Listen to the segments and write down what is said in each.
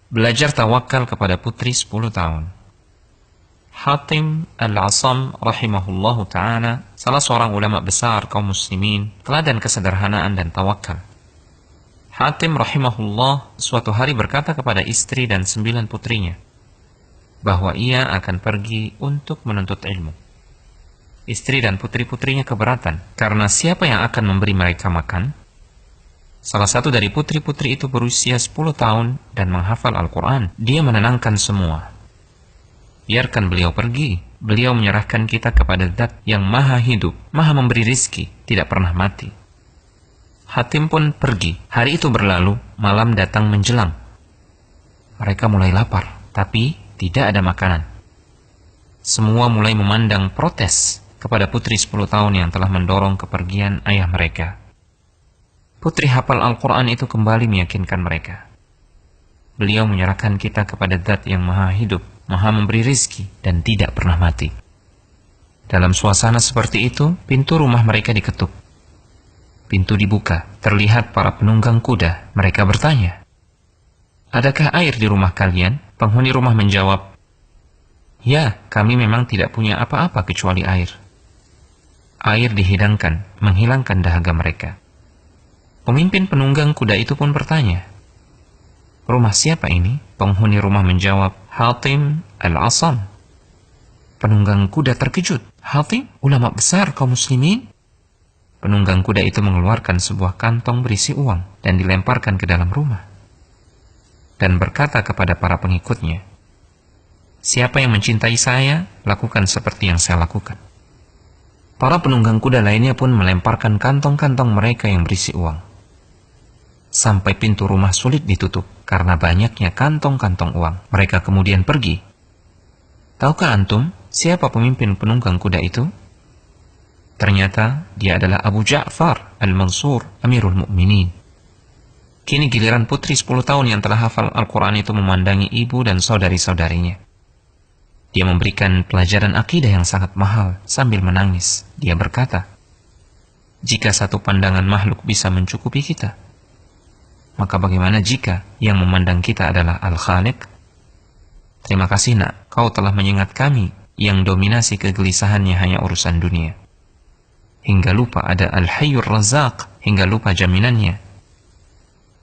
Belajar tawakal kepada putri 10 tahun. Hatim Al-Asam rahimahullahu ta'ala, salah seorang ulama besar kaum muslimin, teladan kesederhanaan dan tawakal. Hatim rahimahullah suatu hari berkata kepada istri dan 9 putrinya bahwa ia akan pergi untuk menuntut ilmu. Istri dan putri-putrinya keberatan karena siapa yang akan memberi mereka makan? Salah satu dari putri-putri itu berusia 10 tahun dan menghafal Al-Quran. Dia menenangkan semua. Biarkan beliau pergi. Beliau menyerahkan kita kepada Zat yang maha hidup, maha memberi rizki, tidak pernah mati. Hatim pun pergi. Hari itu berlalu, malam datang menjelang. Mereka mulai lapar, tapi tidak ada makanan. Semua mulai memandang protes kepada putri 10 tahun yang telah mendorong kepergian ayah mereka. Putri hafal Al-Quran itu kembali meyakinkan mereka. Beliau menyerahkan kita kepada Zat yang maha hidup, maha memberi rizki, dan tidak pernah mati. Dalam suasana seperti itu, pintu rumah mereka diketuk. Pintu dibuka, terlihat para penunggang kuda. Mereka bertanya, "Adakah air di rumah kalian?" Penghuni rumah menjawab, "Ya, kami memang tidak punya apa-apa kecuali air." Air dihidangkan, menghilangkan dahaga mereka. Pemimpin penunggang kuda itu pun bertanya, "Rumah siapa ini?" Penghuni rumah menjawab, "Hatim Al-Asam." Penunggang kuda terkejut. "Hatim, ulama besar kaum muslimin?" Penunggang kuda itu mengeluarkan sebuah kantong berisi uang dan dilemparkan ke dalam rumah. Dan berkata kepada para pengikutnya, "Siapa yang mencintai saya, lakukan seperti yang saya lakukan." Para penunggang kuda lainnya pun melemparkan kantong-kantong mereka yang berisi uang. Sampai pintu rumah sulit ditutup karena banyaknya kantong-kantong uang. Mereka kemudian pergi. Tahukah antum siapa pemimpin penunggang kuda itu? Ternyata dia adalah Abu Ja'far Al-Mansur Amirul Mukminin. Kini giliran putri 10 tahun yang telah hafal Al-Quran itu memandangi ibu dan saudari-saudarinya. Dia memberikan pelajaran akidah yang sangat mahal sambil menangis. Dia berkata, "Jika satu pandangan makhluk bisa mencukupi kita, maka bagaimana jika yang memandang kita adalah Al-Khaliq? Terima kasih nak, kau telah mengingat kami yang dominasi kegelisahannya hanya urusan dunia. Hingga lupa ada Al-Hayyur Razzaq, hingga lupa jaminannya.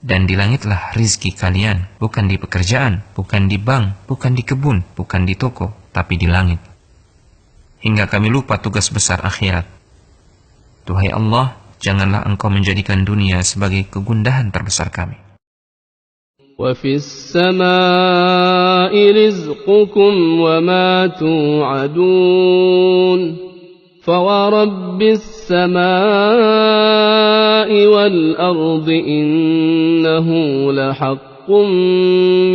Dan di langitlah rizki kalian, bukan di pekerjaan, bukan di bank, bukan di kebun, bukan di toko, tapi di langit. Hingga kami lupa tugas besar akhirat. Duhai Allah, janganlah engkau menjadikan dunia sebagai kegundahan terbesar kami." وَفِي السَّمَاءِ رِزْقُكُمْ وَمَا تُوعَدُونَ فَوَرَبِّ السَّمَاءِ وَالْأَرْضِ إِنَّهُ لَحَقٌّ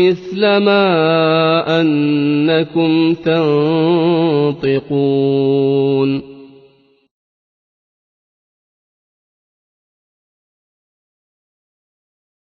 مِثْلَ مَا أَنَّكُمْ تَنطِقُونَ